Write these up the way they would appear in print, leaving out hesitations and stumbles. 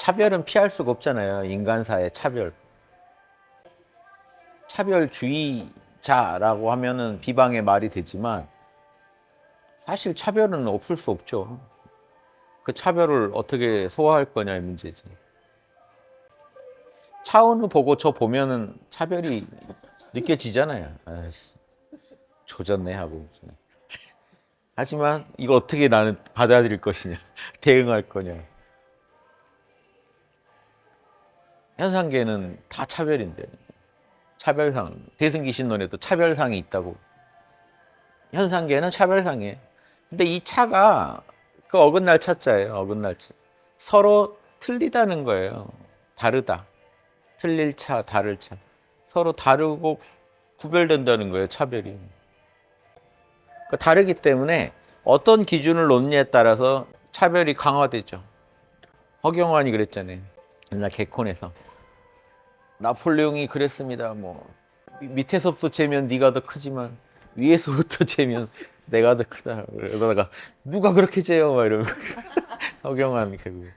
차별은 피할 수가 없잖아요. 인간사의 차별. 차별주의자라고 하면은 비방의 말이 되지만 사실 차별은 없을 수 없죠. 그 차별을 어떻게 소화할 거냐의 문제지. 차은우 보고 저 보면은 차별이 느껴지잖아요. 아이씨, 조졌네 하고. 하지만 이거 어떻게 나는 받아들일 것이냐, 대응할 거냐. 현상계는 다 차별인데. 차별상, 대승기 신론에도 차별상이 있다고. 현상계는 차별상이에요. 근데 이 차가 그 어긋날 차자예요. 어긋날 차. 서로 틀리다는 거예요. 다르다. 틀릴 차, 다를 차. 서로 다르고 구별된다는 거예요. 차별이. 그 다르기 때문에 어떤 기준을 놓느냐에 따라서 차별이 강화되죠. 허경환이 그랬잖아요. 옛날 개콘에서. 나폴레옹이 그랬습니다. 뭐 밑에서부터 재면 네가 더 크지만 위에서부터 재면 내가 더 크다. 그러다가 누가 그렇게 재요? 막 이러고 허경환 결국.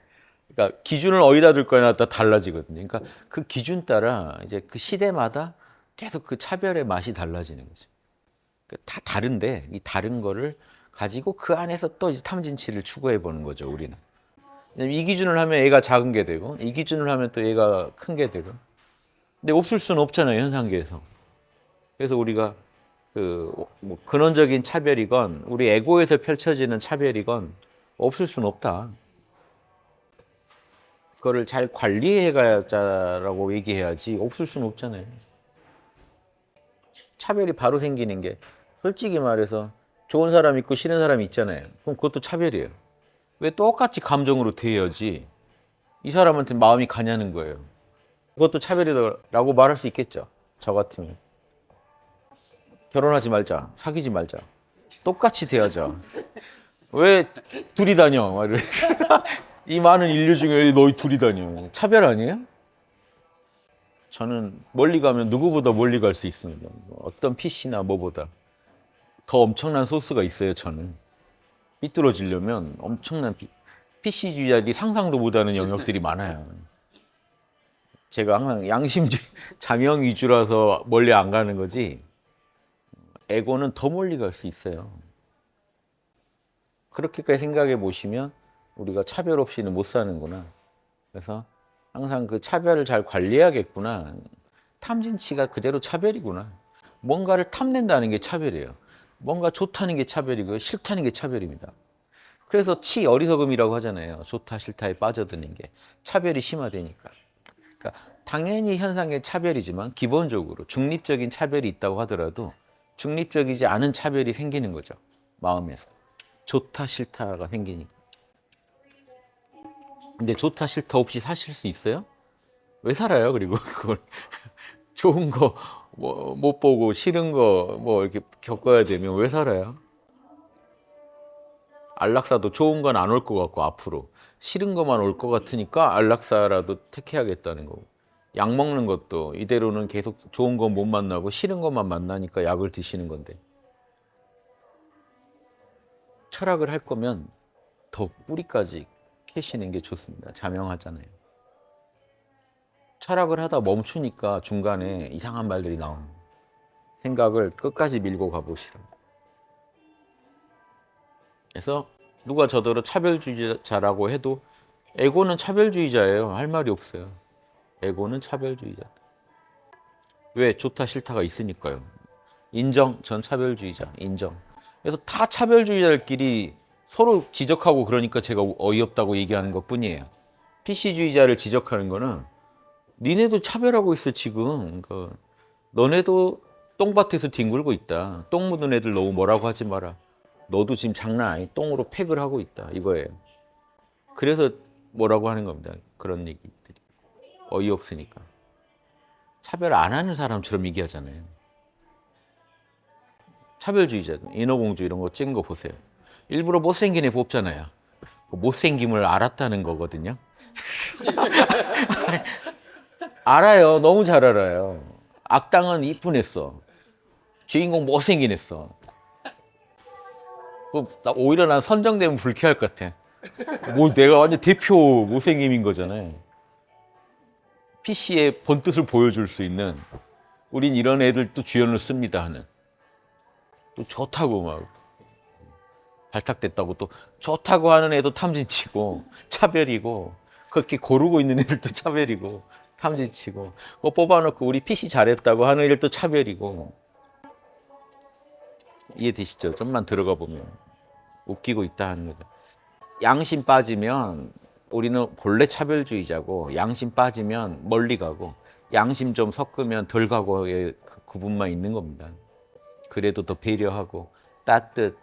그러니까 기준을 어디다 둘 거냐에 따라 달라지거든요. 그러니까 그 기준 따라 이제 그 시대마다 계속 그 차별의 맛이 달라지는 거죠. 다 다른데 이 다른 거를 가지고 그 안에서 또 이제 탐진치를 추구해 보는 거죠. 우리는. 이 기준을 하면 얘가 작은 게 되고 이 기준을 하면 또 얘가 큰 게 되고. 근데 없을 수는 없잖아요. 현상계에서. 그래서 우리가 뭐 근원적인 차별이건 우리 에고에서 펼쳐지는 차별이건 없을 수는 없다. 그거를 잘 관리해 가자라고 얘기해야지 없을 수는 없잖아요. 차별이 바로 생기는 게 솔직히 말해서 좋은 사람 있고 싫은 사람이 있잖아요. 그럼 그것도 차별이에요. 왜 똑같이 감정으로 대해야지 이 사람한테 마음이 가냐는 거예요. 그것도 차별이라고 말할 수 있겠죠. 저 같으면. 결혼하지 말자. 사귀지 말자. 똑같이 대하자. 왜 둘이 다녀? 막 이래. 이 많은 인류 중에 왜 너희 둘이 다녀? 차별 아니에요? 저는 멀리 가면 누구보다 멀리 갈 수 있습니다. 어떤 PC나 뭐보다 더 엄청난 소스가 있어요. 저는 삐뚤어지려면 엄청난 PC주의자들이 상상도 못하는 영역들이 많아요. 제가 항상 양심주의, 자명 위주라서 멀리 안 가는 거지 에고는 더 멀리 갈 수 있어요. 그렇게까지 생각해 보시면 우리가 차별 없이는 못 사는구나. 그래서 항상 그 차별을 잘 관리해야겠구나. 탐진치가 그대로 차별이구나. 뭔가를 탐낸다는 게 차별이에요. 뭔가 좋다는 게 차별이고요. 싫다는 게 차별입니다. 그래서 치 어리석음이라고 하잖아요. 좋다 싫다에 빠져드는 게 차별이 심화되니까. 그러니까 당연히 현상의 차별이지만 기본적으로 중립적인 차별이 있다고 하더라도 중립적이지 않은 차별이 생기는 거죠. 마음에서. 좋다 싫다가 생기니까. 근데 좋다 싫다 없이 사실 수 있어요? 왜 살아요? 그리고 그걸 좋은 거 뭐 못 보고 싫은 거 뭐 이렇게 겪어야 되면 왜 살아요? 안락사도 좋은 건 안 올 것 같고 앞으로 싫은 것만 올 것 같으니까 안락사라도 택해야겠다는 거고 약 먹는 것도 이대로는 계속 좋은 건 못 만나고 싫은 것만 만나니까 약을 드시는 건데 철학을 할 거면 더 뿌리까지 캐시는 게 좋습니다. 자명하잖아요. 철학을 하다 멈추니까 중간에 이상한 말들이 나오는 거예요. 생각을 끝까지 밀고 가보시라. 그래서 누가 저더러 차별주의자라고 해도 에고는 차별주의자예요. 할 말이 없어요. 에고는 차별주의자. 왜? 좋다 싫다가 있으니까요. 인정, 전 차별주의자. 인정. 그래서 다 차별주의자들끼리 서로 지적하고 그러니까 제가 어이없다고 얘기하는 것 뿐이에요. PC주의자를 지적하는 거는 니네도 차별하고 있어 지금. 그러니까 너네도 똥밭에서 뒹굴고 있다. 똥 묻은 애들 너무 뭐라고 하지 마라. 너도 지금 장난 아니. 똥으로 팩을 하고 있다. 이거예요. 그래서 뭐라고 하는 겁니다. 그런 얘기들이. 어이없으니까. 차별 안 하는 사람처럼 얘기하잖아요. 차별주의자들, 인어공주 이런 거 찍은 거 보세요. 일부러 못생긴 애 뽑잖아요. 못생김을 알았다는 거거든요. 알아요. 너무 잘 알아요. 악당은 이쁜 애써. 주인공 못생긴 애써. 오히려 난 선정되면 불쾌할 것 같아. 뭐 내가 완전 대표 못생김인 거잖아요. PC의 본뜻을 보여줄 수 있는 우린 이런 애들도 주연을 씁니다 하는 또 좋다고 막 발탁됐다고 또 좋다고 하는 애도 탐진치고 차별이고 그렇게 고르고 있는 애들도 차별이고 탐진치고 그거 뽑아놓고 우리 PC 잘했다고 하는 애들도 차별이고 이해되시죠? 좀만 들어가 보면 웃기고 있다 하는 거죠. 양심 빠지면 우리는 본래 차별주의자고 양심 빠지면 멀리 가고 양심 좀 섞으면 덜 가고의 그 구분만 있는 겁니다. 그래도 더 배려하고 따뜻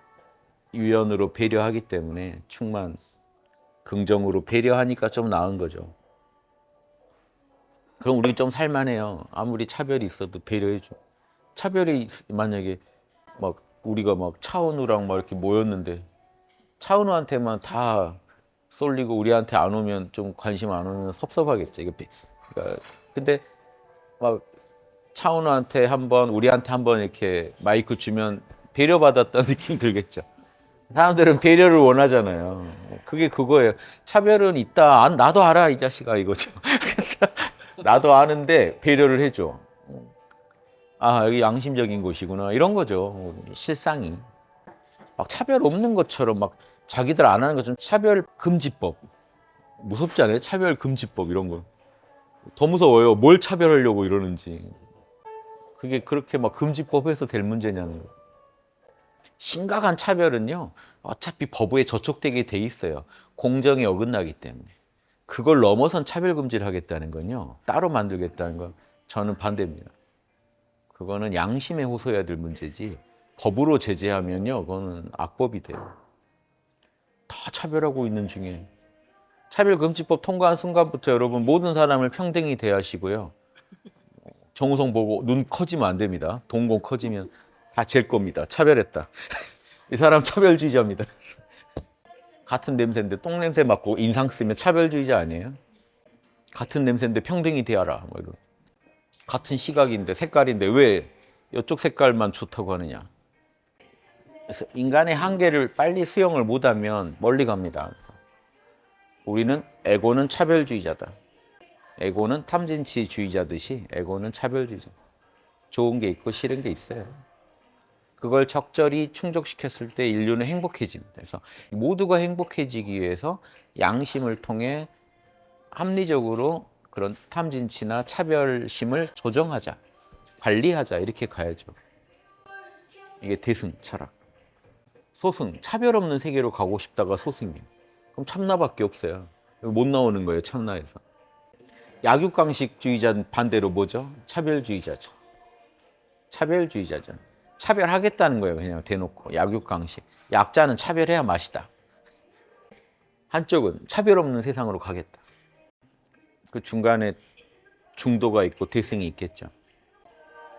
유연으로 배려하기 때문에 충만 긍정으로 배려하니까 좀 나은 거죠. 그럼 우리 좀 살만해요. 아무리 차별이 있어도 배려해줘. 차별이 만약에 막 우리가 막 차은우랑 막 이렇게 모였는데 차은우한테만 다 쏠리고 우리한테 안 오면 좀 관심 안 오면 섭섭하겠죠. 그러니까 근데 막 차은우한테 한번 우리한테 한번 이렇게 마이크 주면 배려받았다는 느낌 들겠죠. 사람들은 배려를 원하잖아요. 그게 그거예요. 차별은 있다. 나도 알아 이 자식아 이거죠. 그래서 나도 아는데 배려를 해줘. 아 여기 양심적인 곳이구나 이런 거죠. 실상이 막 차별 없는 것처럼 막 자기들 안 하는 것처럼 차별 금지법 무섭지 않아요? 차별 금지법 이런 거 더 무서워요. 뭘 차별하려고 이러는지 그게 그렇게 막 금지법에서 될 문제냐는 거. 심각한 차별은요 어차피 법에 저촉되게 돼 있어요. 공정에 어긋나기 때문에 그걸 넘어선 차별 금지를 하겠다는 건요 따로 만들겠다는 건 저는 반대입니다. 그거는 양심에 호소해야 될 문제지 법으로 제재하면요 그거는 악법이 돼요. 다 차별하고 있는 중에 차별금지법 통과한 순간부터 여러분 모든 사람을 평등히 대하시고요. 정우성 보고 눈 커지면 안 됩니다. 동공 커지면 다 잴 겁니다. 차별했다. 이 사람 차별주의자입니다. 같은 냄새인데 똥 냄새 맡고 인상 쓰면 차별주의자 아니에요? 같은 냄새인데 평등히 대하라. 뭐 이런. 같은 시각인데 색깔인데 왜 이쪽 색깔만 좋다고 하느냐. 그래서 인간의 한계를 빨리 수용을 못하면 멀리 갑니다. 우리는 에고는 차별주의자다. 에고는 탐진치주의자듯이 에고는 차별주의자. 좋은 게 있고 싫은 게 있어요. 그걸 적절히 충족시켰을 때 인류는 행복해집니다. 그래서 모두가 행복해지기 위해서 양심을 통해 합리적으로 그런 탐진치나 차별심을 조정하자, 관리하자 이렇게 가야죠. 이게 대승 철학. 소승, 차별 없는 세계로 가고 싶다가 소승이에요. 그럼 참나밖에 없어요. 못 나오는 거예요, 참나에서. 약육강식주의자 반대로 뭐죠? 차별주의자죠. 차별주의자죠. 차별하겠다는 거예요, 그냥 대놓고. 약육강식. 약자는 차별해야 맛이다. 한쪽은 차별 없는 세상으로 가겠다. 그 중간에 중도가 있고 대승이 있겠죠.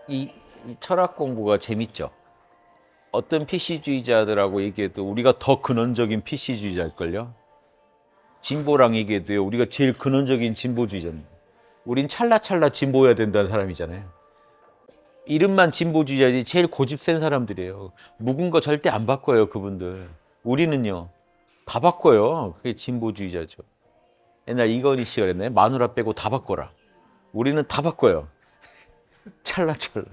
이 철학 공부가 재밌죠. 어떤 PC주의자들하고 얘기해도 우리가 더 근원적인 PC주의자일걸요. 진보랑 얘기해도요. 우리가 제일 근원적인 진보주의자입니다. 우린 찰나찰나 진보해야 된다는 사람이잖아요. 이름만 진보주의자지 제일 고집 센 사람들이에요. 묵은 거 절대 안 바꿔요, 그분들. 우리는요. 다 바꿔요. 그게 진보주의자죠. 옛날 이건희 씨가 그랬네. 마누라 빼고 다 바꿔라. 우리는 다 바꿔요. 찰나찰나.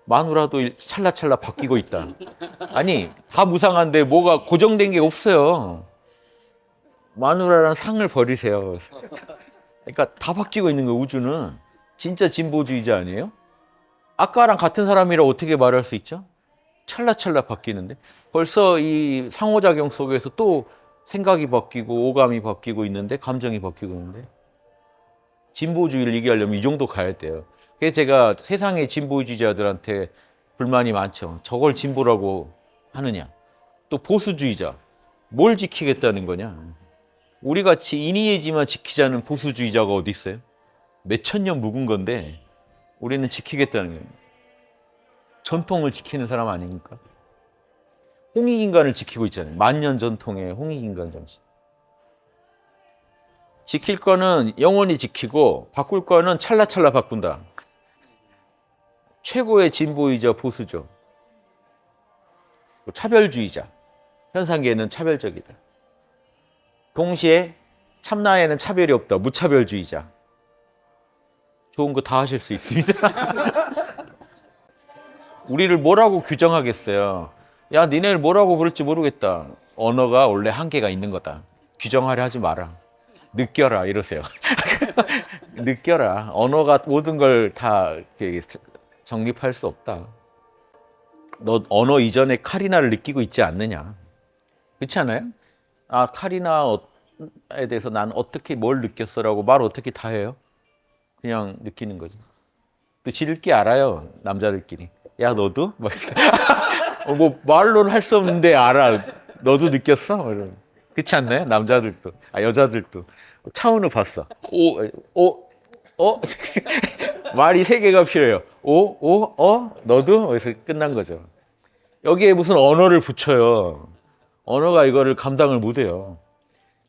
마누라도 찰나찰나 바뀌고 있다. 아니 다 무상한데 뭐가 고정된 게 없어요. 마누라랑 상을 버리세요. 그러니까 다 바뀌고 있는 거예요. 우주는. 진짜 진보주의자 아니에요? 아까랑 같은 사람이라 어떻게 말할 수 있죠? 찰나찰나 바뀌는데 벌써 이 상호작용 속에서 또 생각이 바뀌고 오감이 바뀌고 있는데 감정이 바뀌고 있는데 진보주의를 얘기하려면 이 정도 가야 돼요. 그래서 제가 세상의 진보주의자들한테 불만이 많죠. 저걸 진보라고 하느냐. 또 보수주의자. 뭘 지키겠다는 거냐. 우리같이 인의예지만 지키자는 보수주의자가 어디 있어요? 몇천 년 묵은 건데 우리는 지키겠다는 거예요. 전통을 지키는 사람 아닙니까? 홍익인간을 지키고 있잖아요. 만년 전통의 홍익인간 정신. 지킬 거는 영원히 지키고 바꿀 거는 찰나찰나 바꾼다. 최고의 진보이자 보수죠. 차별주의자. 현상계는 차별적이다. 동시에 참나에는 차별이 없다. 무차별주의자. 좋은 거 다 하실 수 있습니다. 우리를 뭐라고 규정하겠어요? 야, 니네를 뭐라고 부를지 모르겠다. 언어가 원래 한계가 있는 거다. 규정하려 하지 마라. 느껴라 이러세요. 느껴라. 언어가 모든 걸 다 정립할 수 없다. 너 언어 이전에 카리나를 느끼고 있지 않느냐? 그렇지 않아요? 아, 카리나에 대해서 난 어떻게 뭘 느꼈어라고 말 어떻게 다 해요? 그냥 느끼는 거죠. 또 지들끼리 알아요. 남자들끼리. 야, 너도? 뭐 말로는 할 수 없는데 알아. 너도 느꼈어? 그렇지 않나요? 남자들도. 아, 여자들도. 차은우 봤어. 말이 세 개가 필요해요. 너도? 그래서 끝난 거죠. 여기에 무슨 언어를 붙여요. 언어가 이거를 감당을 못해요.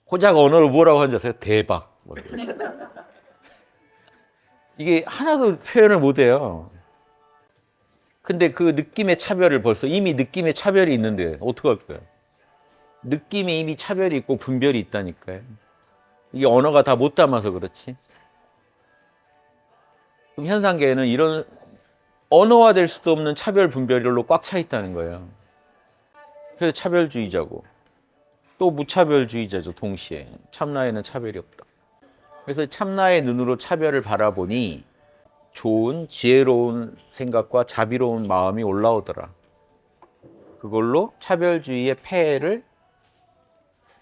고작 언어를 뭐라고 하는지 아세요? 대박. 이게 하나도 표현을 못해요. 근데 그 느낌의 차별을 벌써 이미 느낌의 차별이 있는데 어떡할까요? 느낌에 이미 차별이 있고 분별이 있다니까요. 이게 언어가 다 못 담아서 그렇지. 그럼 현상계에는 이런 언어화될 수도 없는 차별 분별로 꽉 차 있다는 거예요. 그래서 차별주의자고 또 무차별주의자죠. 동시에 참나에는 차별이 없다. 그래서 참나의 눈으로 차별을 바라보니 좋은 지혜로운 생각과 자비로운 마음이 올라오더라. 그걸로 차별주의의 폐해를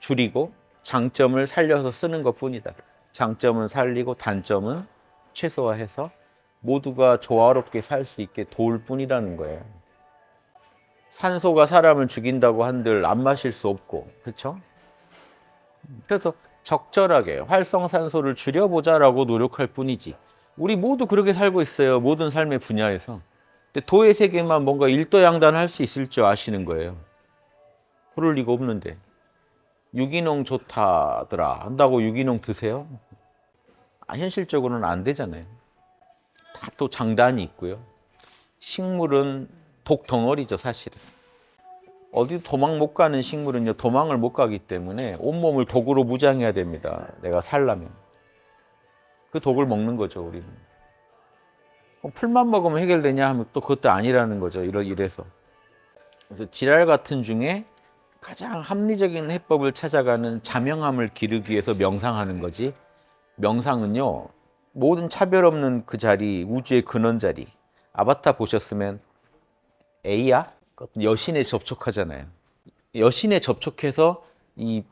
줄이고 장점을 살려서 쓰는 것뿐이다. 장점은 살리고 단점은 최소화해서 모두가 조화롭게 살 수 있게 도울 뿐이라는 거예요. 산소가 사람을 죽인다고 한들 안 마실 수 없고, 그렇죠? 그래서 적절하게 활성산소를 줄여보자라고 노력할 뿐이지. 우리 모두 그렇게 살고 있어요. 모든 삶의 분야에서. 근데 도의 세계만 뭔가 일도양단할 수 있을 줄 아시는 거예요. 그럴 리가 없는데. 유기농 좋다더라 한다고 유기농 드세요? 현실적으로는 안 되잖아요. 다 또 장단이 있고요. 식물은 독 덩어리죠, 사실은. 어디 도망 못 가는 식물은요, 도망을 못 가기 때문에 온몸을 독으로 무장해야 됩니다. 내가 살려면. 그 독을 먹는 거죠, 우리는. 풀만 먹으면 해결되냐 하면 또 그것도 아니라는 거죠, 이래서. 그래서 지랄 같은 중에 가장 합리적인 해법을 찾아가는 자명함을 기르기 위해서 명상하는 거지. 명상은요, 모든 차별 없는 그 자리, 우주의 근원 자리. 아바타 보셨으면 에이야? 여신에 접촉하잖아요. 여신에 접촉해서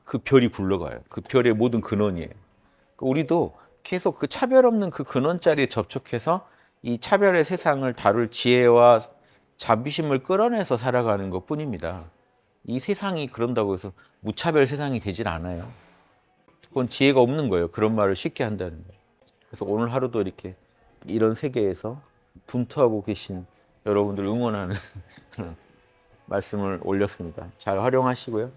그 별이 굴러가요. 그 별의 모든 근원이에요. 우리도 계속 그 차별 없는 그 근원 자리에 접촉해서 이 차별의 세상을 다룰 지혜와 자비심을 끌어내서 살아가는 것 뿐입니다. 이 세상이 그런다고 해서 무차별 세상이 되질 않아요. 그건 지혜가 없는 거예요. 그런 말을 쉽게 한다는 거예요. 그래서 오늘 하루도 이렇게 이런 세계에서 분투하고 계신 여러분들 응원하는 말씀을 올렸습니다. 잘 활용하시고요.